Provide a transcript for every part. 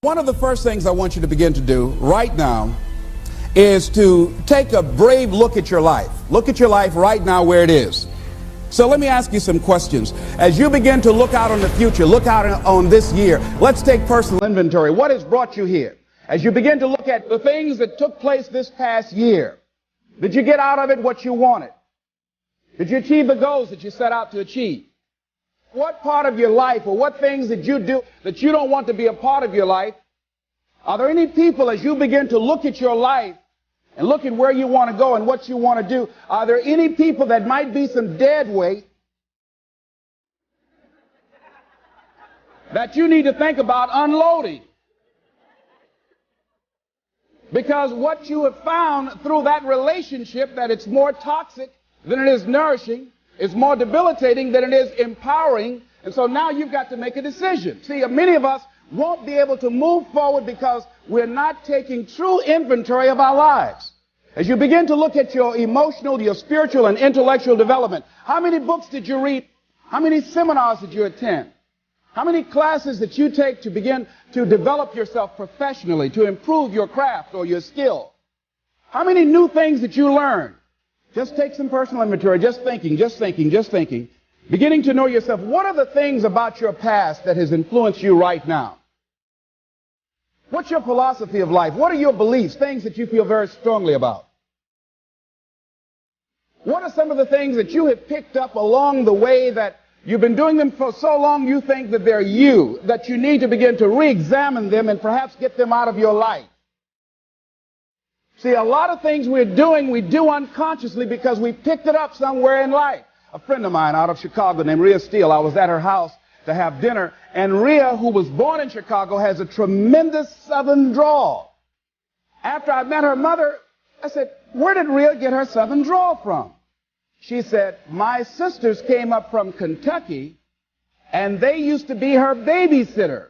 One of the first things I want you to begin to do right now is to take a brave look at your life. Look at your life right now where it is. So let me ask you some questions. As you begin to look out on the future, look out on this year, let's take personal inventory. What has brought you here? As you begin to look at the things that took place this past year, did you get out of it what you wanted? Did you achieve the goals that you set out to achieve? What part of your life or what things did you do that you don't want to be a part of your life? Are there any people, as you begin to look at your life and look at where you want to go and what you want to do, are there any people that might be some dead weight that you need to think about unloading? Because what you have found through that relationship, that it's more toxic than it is nourishing, it's more debilitating than it is empowering, and so now you've got to make a decision. See, many of us won't be able to move forward because we're not taking true inventory of our lives. As you begin to look at your emotional, your spiritual, and intellectual development, how many books did you read? How many seminars did you attend? How many classes did you take to begin to develop yourself professionally, to improve your craft or your skill? How many new things did you learn? Just take some personal inventory, just thinking. Beginning to know yourself. What are the things about your past that has influenced you right now? What's your philosophy of life? What are your beliefs, things that you feel very strongly about? What are some of the things that you have picked up along the way that you've been doing them for so long you think that they're you, that you need to begin to re-examine them and perhaps get them out of your life? See, a lot of things we do unconsciously because we picked it up somewhere in life. A friend of mine out of Chicago named Rhea Steele, I was at her house to have dinner, and Rhea, who was born in Chicago, has a tremendous southern drawl. After I met her mother, I said, where did Rhea get her southern drawl from? She said, my sisters came up from Kentucky, and they used to be her babysitter.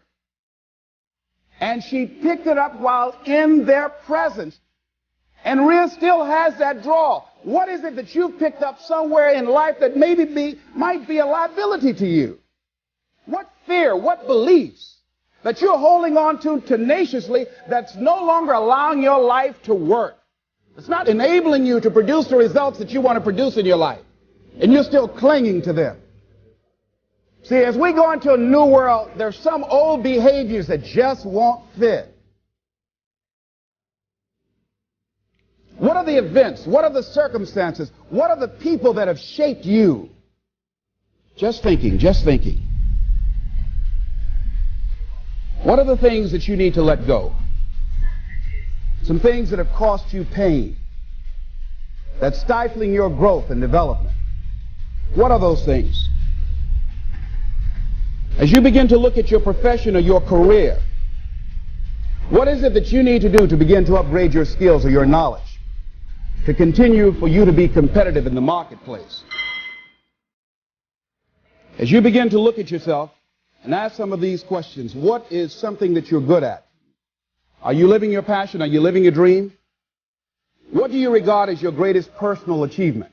And she picked it up while in their presence. And Rhea still has that drawl. What is it that you've picked up somewhere in life that might be a liability to you? What fear, what beliefs that you're holding on to tenaciously that's no longer allowing your life to work? It's not enabling you to produce the results that you want to produce in your life. And you're still clinging to them. See, as we go into a new world, there's some old behaviors that just won't fit. What are the events? What are the circumstances? What are the people that have shaped you? Just thinking. What are the things that you need to let go? Some things that have cost you pain, that's stifling your growth and development. What are those things? As you begin to look at your profession or your career, what is it that you need to do to begin to upgrade your skills or your knowledge, to continue for you to be competitive in the marketplace? As you begin to look at yourself and ask some of these questions, what is something that you're good at? Are you living your passion? Are you living your dream? What do you regard as your greatest personal achievement?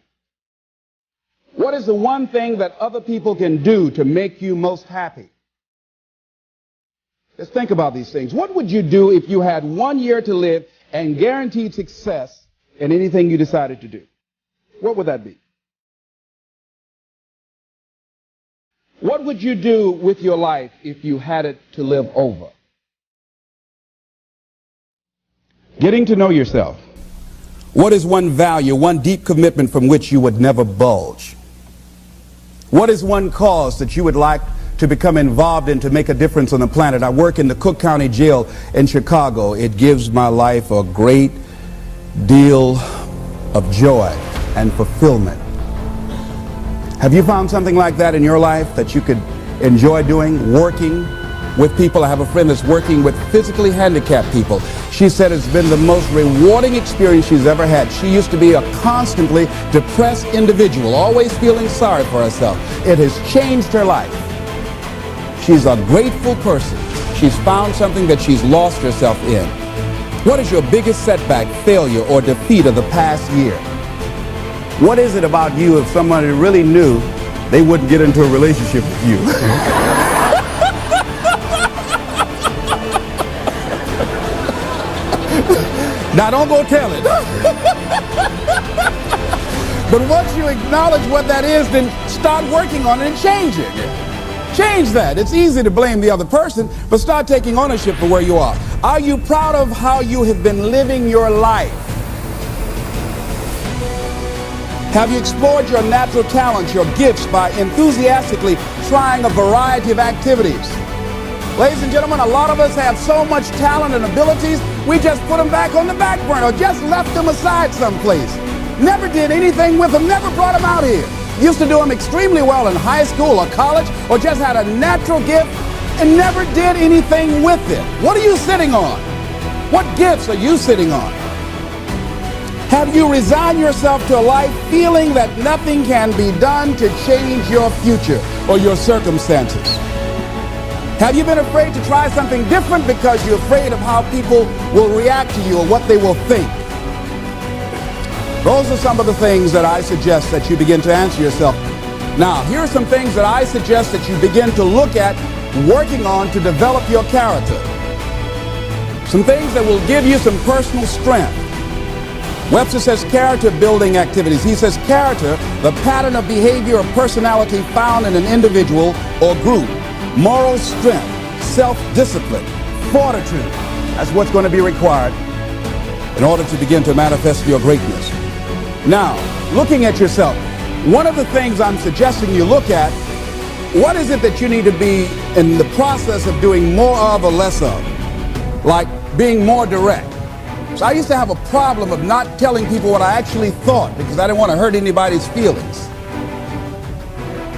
What is the one thing that other people can do to make you most happy? Just think about these things. What would you do if you had 1 year to live and guaranteed success in anything you decided to do? What would that be? What would you do with your life if you had it to live over? Getting to know yourself. What is one value, one deep commitment from which you would never bulge? What is one cause that you would like to become involved in to make a difference on the planet? I work in the Cook County Jail in Chicago. It gives my life a great deal of joy and fulfillment. Have you found something like that in your life that you could enjoy doing, working with people? I have a friend that's working with physically handicapped people. She said it's been the most rewarding experience she's ever had. She used to be a constantly depressed individual, always feeling sorry for herself. It has changed her life. She's a grateful person. She's found something that she's lost herself in. What is your biggest setback, failure, or defeat of the past year? What is it about you if somebody really knew they wouldn't get into a relationship with you? Now don't go tell it. But once you acknowledge what that is, then start working on it and change it. Change that. It's easy to blame the other person, but start taking ownership for where you are. Are you proud of how you have been living your life? Have you explored your natural talents, your gifts, by enthusiastically trying a variety of activities? Ladies and gentlemen, a lot of us have so much talent and abilities, we just put them back on the back burner, or just left them aside someplace. Never did anything with them, never brought them out here. Used to do them extremely well in high school or college, or just had a natural gift and never did anything with it. What are you sitting on? What gifts are you sitting on? Have you resigned yourself to a life feeling that nothing can be done to change your future or your circumstances? Have you been afraid to try something different because you're afraid of how people will react to you or what they will think? Those are some of the things that I suggest that you begin to answer yourself. Now, here are some things that I suggest that you begin to look at working on to develop your character. Some things that will give you some personal strength. Webster says character building activities. He says character, the pattern of behavior or personality found in an individual or group. Moral strength, self-discipline, fortitude. That's what's going to be required in order to begin to manifest your greatness. Now, looking at yourself, one of the things I'm suggesting you look at, what is it that you need to be in the process of doing more of or less of? Like being more direct. So I used to have a problem of not telling people what I actually thought because I didn't want to hurt anybody's feelings.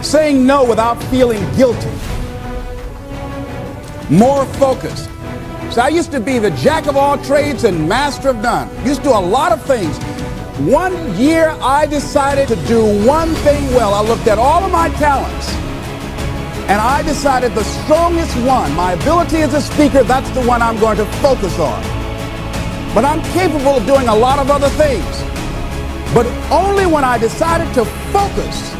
Saying no without feeling guilty. More focused. So I used to be the jack of all trades and master of none. Used to do a lot of things. One year I decided to do one thing well. I looked at all of my talents and I decided the strongest one, my ability as a speaker, that's the one I'm going to focus on. But I'm capable of doing a lot of other things. But only when I decided to focus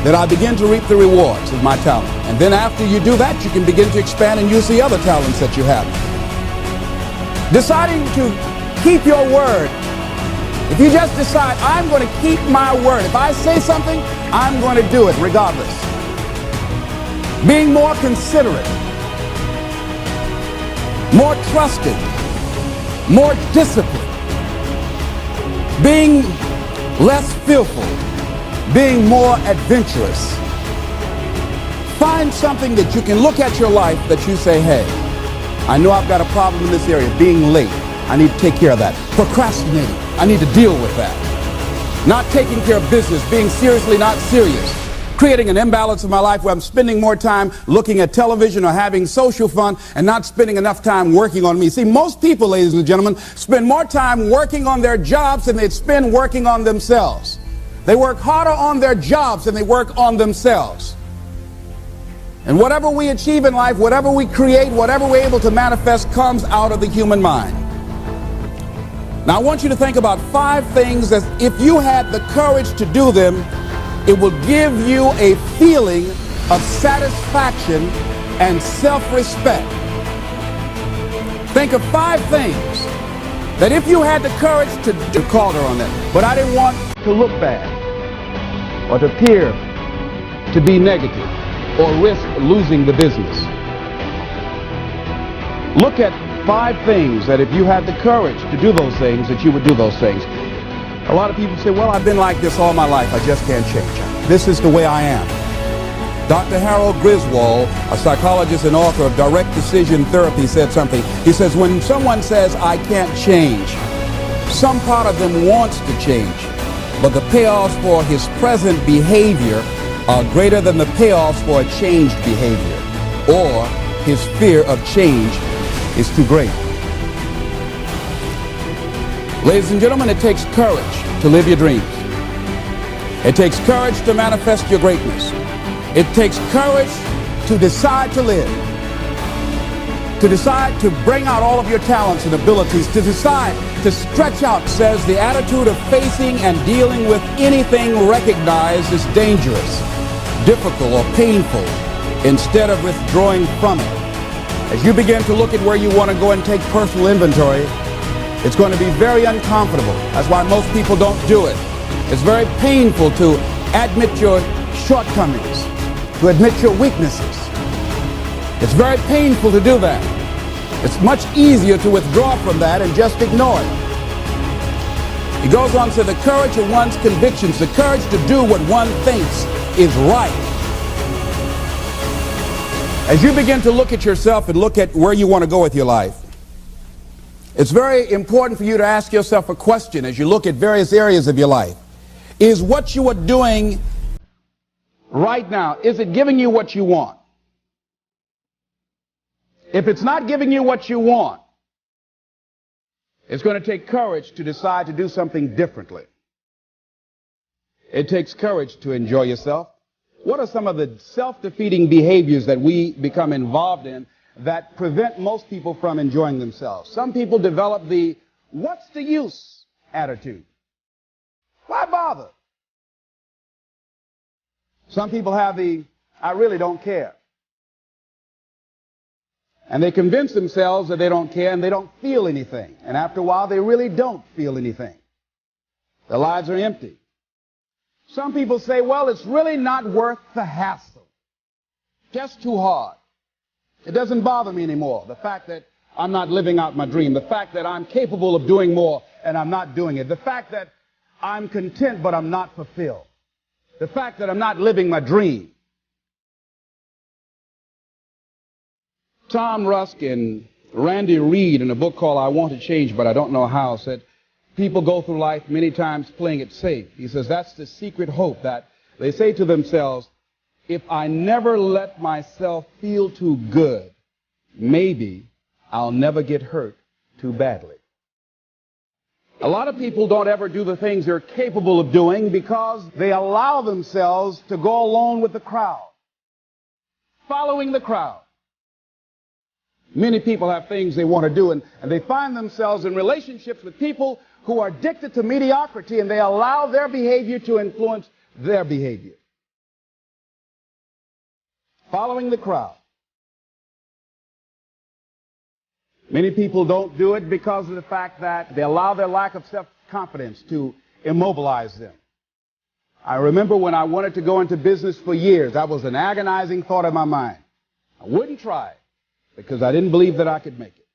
that I begin to reap the rewards of my talent. And then after you do that, you can begin to expand and use the other talents that you have. Deciding to keep your word. If you just decide, I'm going to keep my word. If I say something, I'm going to do it regardless. Being more considerate. More trusting. More disciplined. Being less fearful. Being more adventurous. Find something that you can look at your life that you say, hey, I know I've got a problem in this area, being late. I need to take care of that. Procrastinating. I need to deal with that. Not taking care of business, being seriously not serious. Creating an imbalance in my life where I'm spending more time looking at television or having social fun and not spending enough time working on me. See, most people, ladies and gentlemen, spend more time working on their jobs than they spend working on themselves. They work harder on their jobs than they work on themselves. And whatever we achieve in life, whatever we create, whatever we're able to manifest comes out of the human mind. Now I want you to think about 5 things that if you had the courage to do them, it will give you a feeling of satisfaction and self-respect. Think of 5 things that if you had the courage to do, called her on that, but I didn't want to look bad or to appear to be negative or risk losing the business. Look at 5 things that if you had the courage to do those things, that you would do those things. A lot of people say, well, I've been like this all my life. I just can't change. This is the way I am. Dr. Harold Griswold, a psychologist and author of Direct Decision Therapy, said something. He says, when someone says, I can't change, some part of them wants to change, but the payoffs for his present behavior are greater than the payoffs for a changed behavior, or his fear of change is too great. Ladies and gentlemen, it takes courage to live your dreams. It takes courage to manifest your greatness. It takes courage to decide to live, to decide to bring out all of your talents and abilities, to decide to stretch out. Says the attitude of facing and dealing with anything recognized as dangerous, difficult, or painful, instead of withdrawing from it. As you begin to look at where you want to go and take personal inventory, it's going to be very uncomfortable. That's why most people don't do it. It's very painful to admit your shortcomings, to admit your weaknesses. It's very painful to do that. It's much easier to withdraw from that and just ignore it. He goes on to the courage of one's convictions, the courage to do what one thinks is right. As you begin to look at yourself and look at where you want to go with your life, it's very important for you to ask yourself a question as you look at various areas of your life. Is what you are doing right now, is it giving you what you want? If it's not giving you what you want, it's going to take courage to decide to do something differently. It takes courage to enjoy yourself. What are some of the self-defeating behaviors that we become involved in that prevent most people from enjoying themselves? Some people develop the "what's the use" attitude. Why bother? Some people have the "I really don't care." And they convince themselves that they don't care and they don't feel anything. And after a while, they really don't feel anything. Their lives are empty. Some people say, well, it's really not worth the hassle. Just too hard. It doesn't bother me anymore. The fact that I'm not living out my dream. The fact that I'm capable of doing more and I'm not doing it. The fact that I'm content but I'm not fulfilled. The fact that I'm not living my dream. Tom Rusk and Randy Reed, in a book called I Want to Change But I Don't Know How, said people go through life many times playing it safe. He says that's the secret hope, that they say to themselves, if I never let myself feel too good, maybe I'll never get hurt too badly. A lot of people don't ever do the things they're capable of doing because they allow themselves to go along with the crowd, following the crowd. Many people have things they want to do, and they find themselves in relationships with people who are addicted to mediocrity, and they allow their behavior to influence their behavior. Following the crowd. Many people don't do it because of the fact that they allow their lack of self-confidence to immobilize them. I remember when I wanted to go into business for years, that was an agonizing thought in my mind. I wouldn't try it because I didn't believe that I could make it.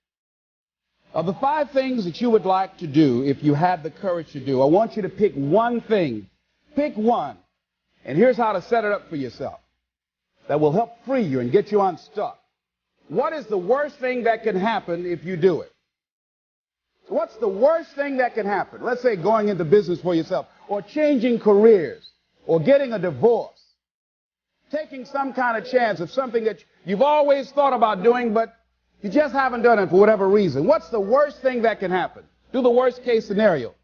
Of the 5 things that you would like to do if you had the courage to do, I want you to pick one thing. Pick one. And here's how to set it up for yourself that will help free you and get you unstuck. What is the worst thing that can happen if you do it? What's the worst thing that can happen? Let's say going into business for yourself, or changing careers, or getting a divorce, taking some kind of chance of something that you've always thought about doing, but you just haven't done it for whatever reason. What's the worst thing that can happen? Do the worst case scenario.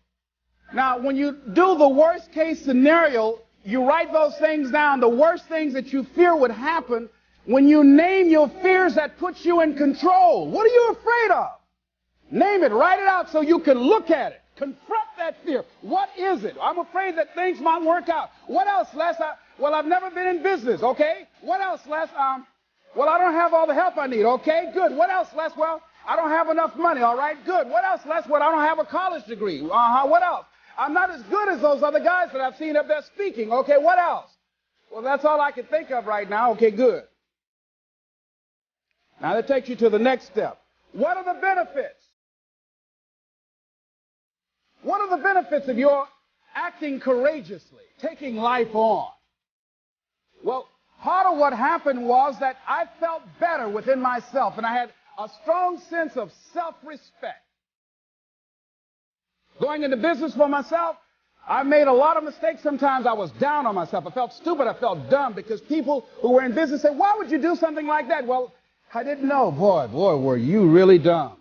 Now, when you do the worst case scenario, you write those things down, the worst things that you fear would happen. When you name your fears, that puts you in control. What are you afraid of? Name it, write it out so you can look at it. Confront that fear. What is it? I'm afraid that things might work out. What else, Les? I've never been in business, okay? What else, Les? I don't have all the help I need, okay? Good. What else, Les? Well, I don't have enough money, all right? Good. What else, Les? Well, I don't have a college degree. What else? I'm not as good as those other guys that I've seen up there speaking, okay? What else? Well, that's all I can think of right now. Okay, good. Now that takes you to the next step. What are the benefits? What are the benefits of your acting courageously, taking life on? Well, part of what happened was that I felt better within myself, and I had a strong sense of self-respect. Going into business for myself, I made a lot of mistakes. Sometimes I was down on myself. I felt stupid. I felt dumb because people who were in business said, why would you do something like that? Well, I didn't know. Boy, were you really dumb.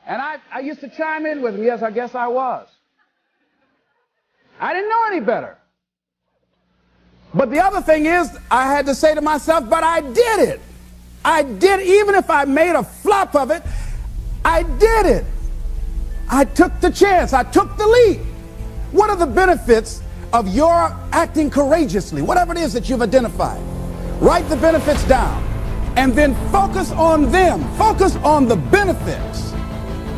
And I used to chime in with them. Yes, I guess I was. I didn't know any better. But the other thing is, I had to say to myself, but I did it. I did, even if I made a flop of it, I did it. I took the chance. I took the leap. What are the benefits of your acting courageously? Whatever it is that you've identified. Write the benefits down. and then focus on them. Focus on the benefits,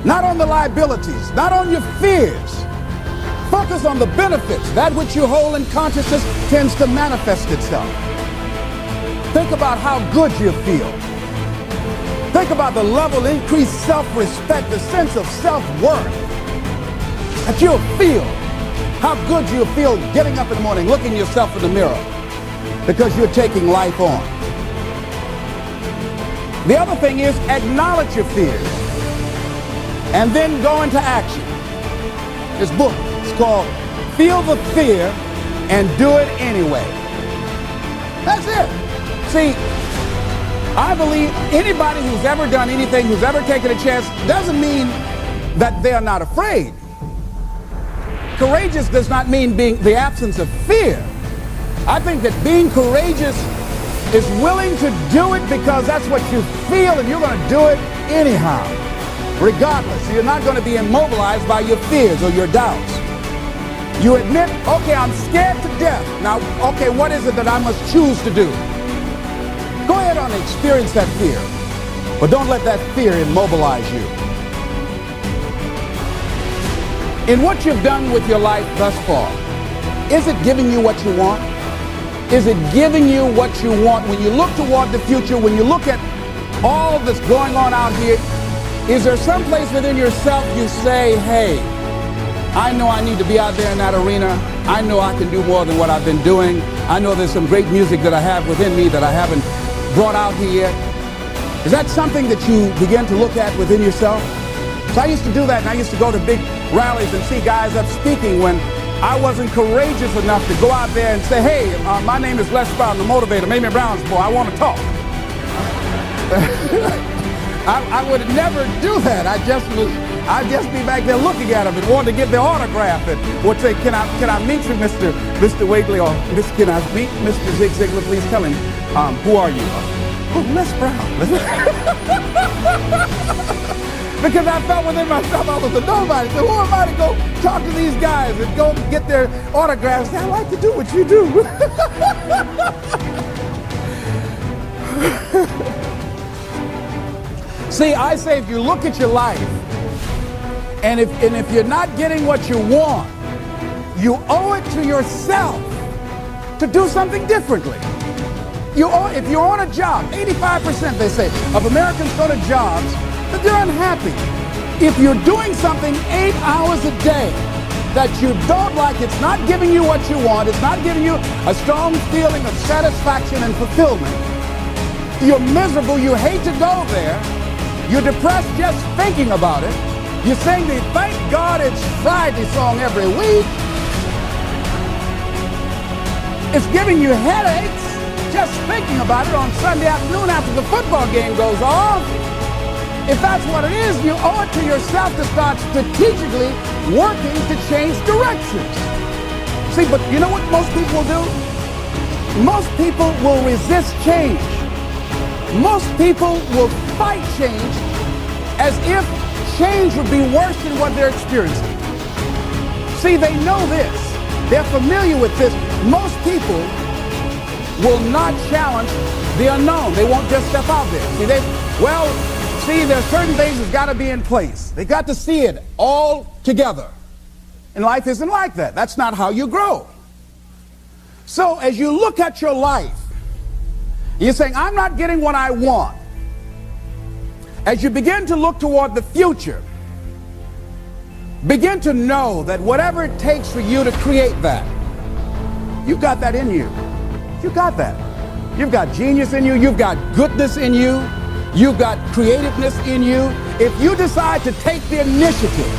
not on the liabilities, not on your fears. Focus on the benefits. That which you hold in consciousness tends to manifest itself. Think about how good you feel. Think about the level of increased self-respect, the sense of self-worth that you'll feel. How good you'll feel getting up in the morning, looking yourself in the mirror, because you're taking life on. The other thing is acknowledge your fears and then go into action. This book is called Feel the Fear and Do It Anyway. That's it. See, I believe anybody who's ever done anything, who's ever taken a chance, doesn't mean that they're not afraid. Courageous does not mean being the absence of fear. I think that being courageous is willing to do it because that's what you feel, and you're going to do it anyhow, regardless. You're not going to be immobilized by your fears or your doubts. You admit, okay, I'm scared to death. Now, okay, what is it that I must choose to do? Go ahead and experience that fear, but don't let that fear immobilize you. In what you've done with your life thus far, is it giving you what you want? Is it giving you what you want? When you look toward the future, when you look at all that's going on out here, is there some place within yourself you say, hey, I know I need to be out there in that arena. I know I can do more than what I've been doing. I know there's some great music that I have within me that I haven't brought out here yet. Is that something that you begin to look at within yourself? So I used to do that, and I used to go to big rallies and see guys up speaking when I wasn't courageous enough to go out there and say, hey, my name is Les Brown, the motivator, Mamie Brown's boy, I want to talk. I would never do that. I'd just be back there looking at them and wanting to get their autograph and would say, can I meet you, Mr. Wiggly, or can I meet Mr. Zig Ziglar? Please tell him, who are you? Oh, Les Brown. Because I felt within myself I was a nobody. So who am I to go talk to these guys and go get their autographs? I like to do what you do. See, I say if you look at your life, and if you're not getting what you want, you owe it to yourself to do something differently. If you're on a job, 85% they say of Americans go to jobs that they're unhappy. If you're doing something 8 hours a day that you don't like, it's not giving you what you want, it's not giving you a strong feeling of satisfaction and fulfillment, you're miserable, you hate to go there, you're depressed just thinking about it, you sing the Thank God It's Friday song every week, it's giving you headaches just thinking about it on Sunday afternoon after the football game goes off. If that's what it is, you owe it to yourself to start strategically working to change directions. See, but you know what most people do? Most people will resist change. Most people will fight change as if change would be worse than what they're experiencing. See, they know this. They're familiar with this. Most people will not challenge the unknown. They won't just step out there. See, there are certain things that's got to be in place. They got to see it all together. And life isn't like that. That's not how you grow. So as you look at your life, you're saying, I'm not getting what I want. As you begin to look toward the future, begin to know that whatever it takes for you to create that, you've got that in you. You got that. You've got genius in you. You've got goodness in you. You've got creativeness in you. If you decide to take the initiative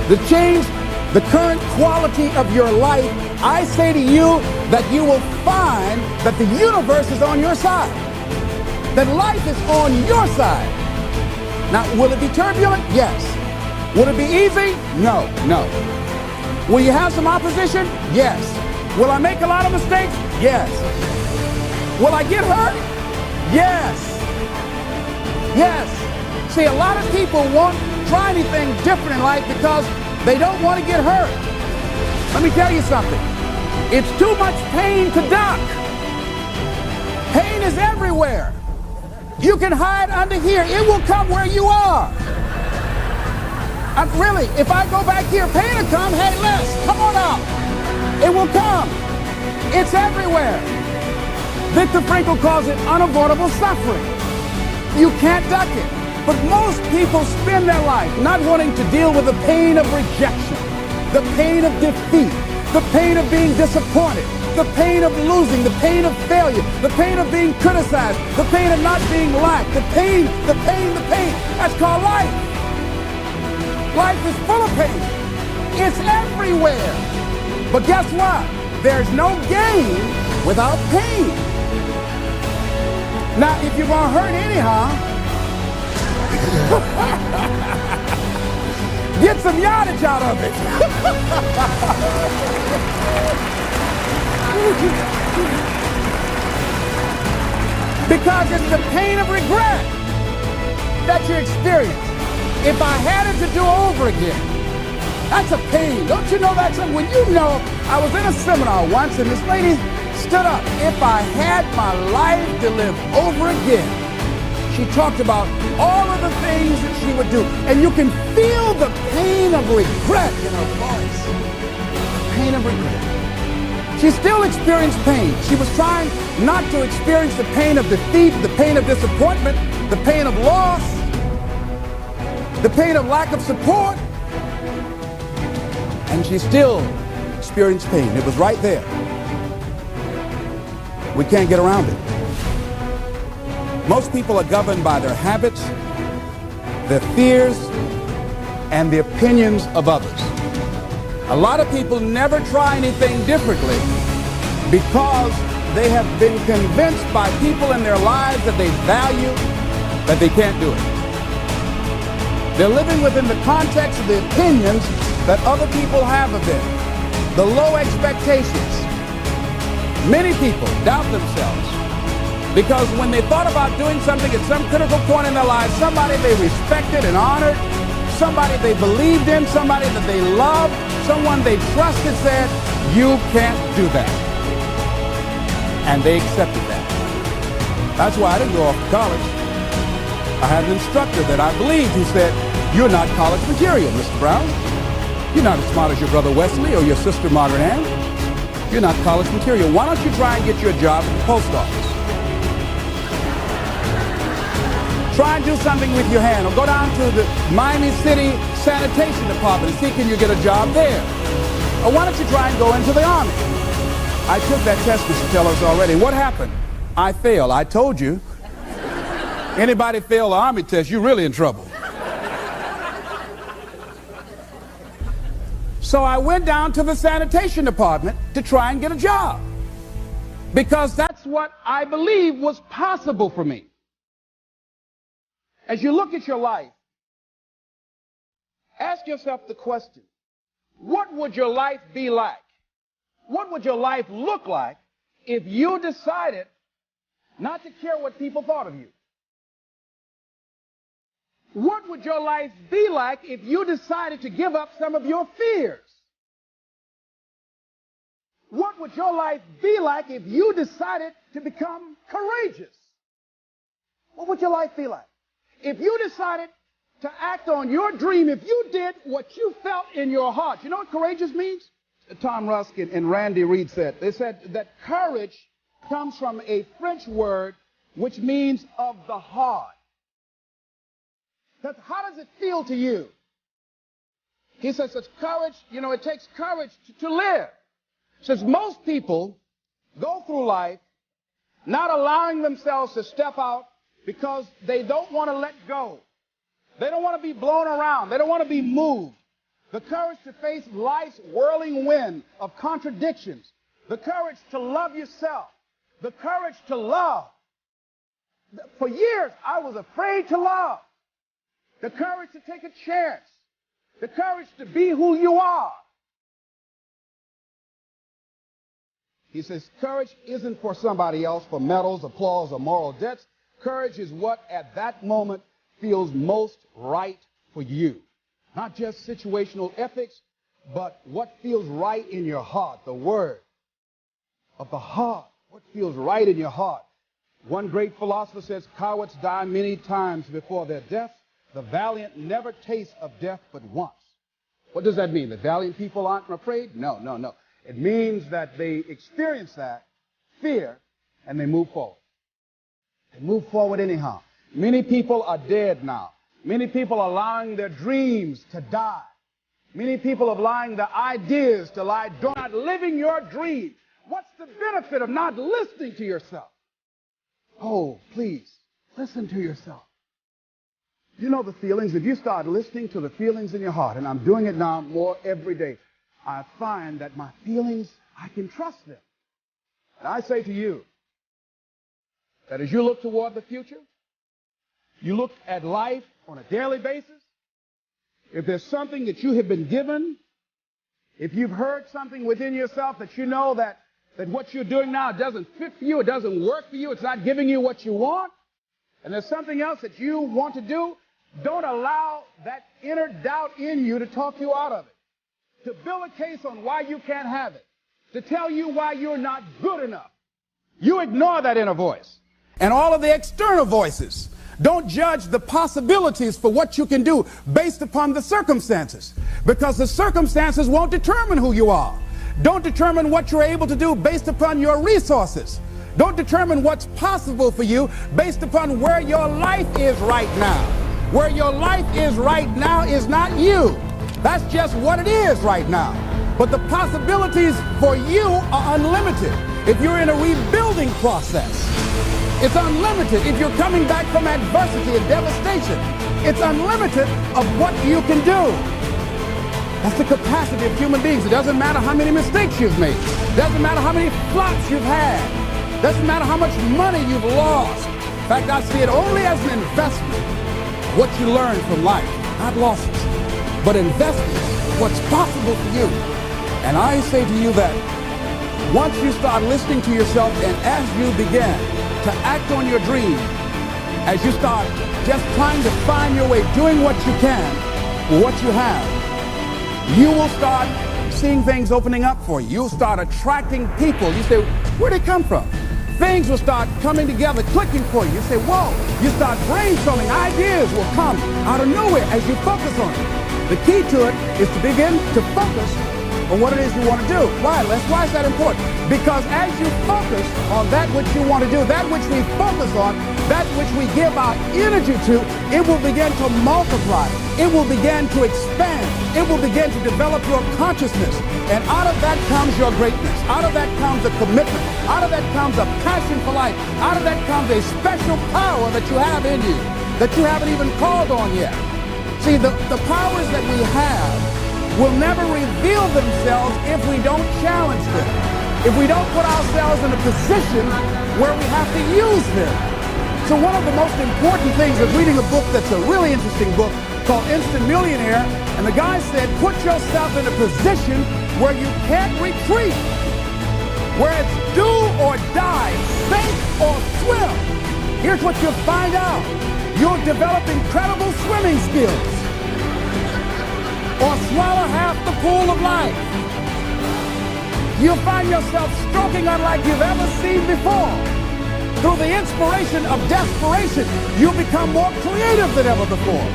to change the current quality of your life, I say to you that you will find that the universe is on your side, that life is on your side. Now, will it be turbulent? Yes. Will it be easy? No. Will you have some opposition? Yes. Will I make a lot of mistakes? Yes. Will I get hurt? Yes. Yes. See, a lot of people won't try anything different in life because they don't want to get hurt. Let me tell you something. It's too much pain to duck. Pain is everywhere. You can hide under here. It will come where you are. Really, if I go back here, pain will come. Hey, Les, come on out. It will come. It's everywhere. Viktor Frankl calls it unavoidable suffering. You can't duck it. But most people spend their life not wanting to deal with the pain of rejection, the pain of defeat, the pain of being disappointed, the pain of losing, the pain of failure, the pain of being criticized, the pain of not being liked, the pain. That's called life. Life is full of pain. It's everywhere. But guess what? There's no gain without pain. Now, if you're going to hurt anyhow, get some yardage out of it. Because it's the pain of regret that you experience. If I had it to do over again, that's a pain. Don't you know that's something? When you know, I was in a seminar once and this lady stood up. If I had my life to live over again, she talked about all of the things that she would do. And you can feel the pain of regret in her voice. The pain of regret. She still experienced pain. She was trying not to experience the pain of defeat, the pain of disappointment, the pain of loss, the pain of lack of support. And she still experienced pain. It was right there. We can't get around it. Most people are governed by their habits, their fears, and the opinions of others. A lot of people never try anything differently because they have been convinced by people in their lives that they value that they can't do it. They're living within the context of the opinions that other people have of them, the low expectations. Many people doubt themselves because when they thought about doing something at some critical point in their lives, somebody they respected and honored, somebody they believed in, somebody that they loved, someone they trusted said, you can't do that. And they accepted that. That's why I didn't go off to college. I had an instructor that I believed who said, you're not college material, Mr. Brown. You're not as smart as your brother Wesley or your sister Margaret Ann. You're not college material. Why don't you try and get you a job at the post office? Try and do something with your hand, or go down to the Miami City Sanitation Department and see can you get a job there. Or why don't you try and go into the Army? I took that test, Mr. Tellers, already. What happened? I failed. I told you. Anybody fail the Army test, you're really in trouble. So I went down to the sanitation department to try and get a job because that's what I believe was possible for me. As you look at your life, ask yourself the question, what would your life be like? What would your life look like if you decided not to care what people thought of you? What would your life be like if you decided to give up some of your fears? What would your life be like if you decided to become courageous? What would your life be like? If you decided to act on your dream, if you did what you felt in your heart. You know what courageous means? Tom Rusk and Randy Reed said. They said that courage comes from a French word which means of the heart. That's, how does it feel to you? He says it's courage, it takes courage to live. Says most people go through life not allowing themselves to step out because they don't want to let go. They don't want to be blown around. They don't want to be moved. The courage to face life's whirling wind of contradictions. The courage to love yourself. The courage to love. For years, I was afraid to love. The courage to take a chance. The courage to be who you are. He says courage isn't for somebody else, for medals, applause, or moral debts. Courage is what at that moment feels most right for you. Not just situational ethics, but what feels right in your heart. The word of the heart. What feels right in your heart. One great philosopher says, cowards die many times before their death. The valiant never taste of death but once. What does that mean? The valiant people aren't afraid? No, no, no. It means that they experience that fear and they move forward. They move forward anyhow. Many people are dead now. Many people are allowing their dreams to die. Many people are allowing their ideas to lie dormant, not living your dream. What's the benefit of not listening to yourself? Oh, please, listen to yourself. You know the feelings. If you start listening to the feelings in your heart, and I'm doing it now more every day, I find that my feelings, I can trust them. And I say to you that as you look toward the future, you look at life on a daily basis, if there's something that you have been given, if you've heard something within yourself that you know that what you're doing now doesn't fit for you, it doesn't work for you, it's not giving you what you want, and there's something else that you want to do, don't allow that inner doubt in you to talk you out of it, to build a case on why you can't have it, to tell you why you're not good enough. You ignore that inner voice and all of the external voices. Don't judge the possibilities for what you can do based upon the circumstances, because the circumstances won't determine who you are. Don't determine what you're able to do based upon your resources. Don't determine what's possible for you based upon where your life is right now. Where your life is right now is not you. That's just what it is right now. But the possibilities for you are unlimited. If you're in a rebuilding process, it's unlimited. If you're coming back from adversity and devastation, it's unlimited of what you can do. That's the capacity of human beings. It doesn't matter how many mistakes you've made. It doesn't matter how many flops you've had. It doesn't matter how much money you've lost. In fact, I see it only as an investment. What you learn from life, not losses, but investments, what's possible for you. And I say to you that once you start listening to yourself and as you begin to act on your dream, as you start just trying to find your way, doing what you can with what you have, you will start seeing things opening up for you. You'll start attracting people. You say, where'd they come from? Things will start coming together, clicking for you. You say, whoa. You start brainstorming. Ideas will come out of nowhere as you focus on it. The key to it is to begin to focus on what it is you want to do. Why? Why is that important? Because as you focus on that which you want to do, that which we focus on, that which we give our energy to, it will begin to multiply. It will begin to expand. It will begin to develop your consciousness. And out of that comes your greatness. Out of that comes a commitment. Out of that comes a passion for life. Out of that comes a special power that you have in you that you haven't even called on yet. See, the powers that we have will never reveal themselves if we don't challenge them, if we don't put ourselves in a position where we have to use them. So one of the most important things is reading a book that's a really interesting book called Instant Millionaire, and the guy said, put yourself in a position where you can't retreat, where it's do or die, sink or swim. Here's what you'll find out. You'll develop incredible swimming skills, or swallow half the pool of life. You'll find yourself stroking unlike you've ever seen before. Through the inspiration of desperation, you'll become more creative than ever before.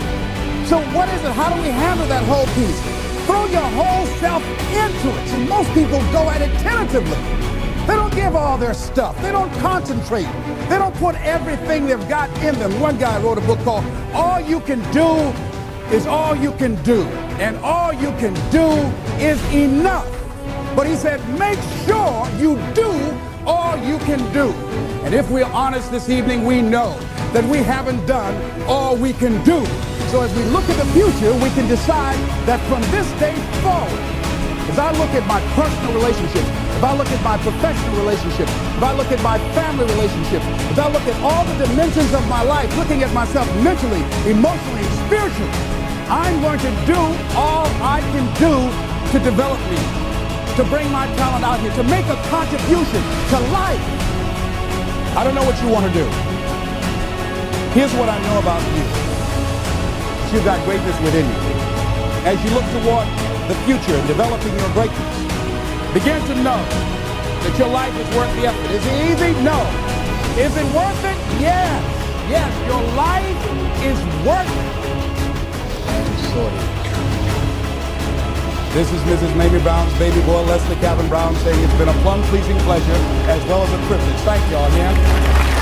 So what is it? How do we handle that whole piece? Throw your whole self into it. So most people go at it tentatively. They don't give all their stuff. They don't concentrate. They don't put everything they've got in them. One guy wrote a book called All You Can Do Is All You Can Do. And all you can do is enough. But he said, make sure you do all you can do. And if we're honest this evening, we know that we haven't done all we can do. So as we look at the future, we can decide that from this day forward, as I look at my personal relationships, if I look at my professional relationships, if I look at my family relationships, if I look at all the dimensions of my life, looking at myself mentally, emotionally, and spiritually, I'm going to do all I can do to develop me, to bring my talent out here, to make a contribution to life. I don't know what you want to do. Here's what I know about you. You've got greatness within you. As you look toward the future and developing your greatness, begin to know that your life is worth the effort. Is it easy? No. Is it worth it? Yes. Yes, your life is worth it. And so it is. This is Mrs. Mamie Brown's baby boy, Leslie Calvin Brown, saying it's been a plum-pleasing pleasure as well as a privilege. Thank y'all again.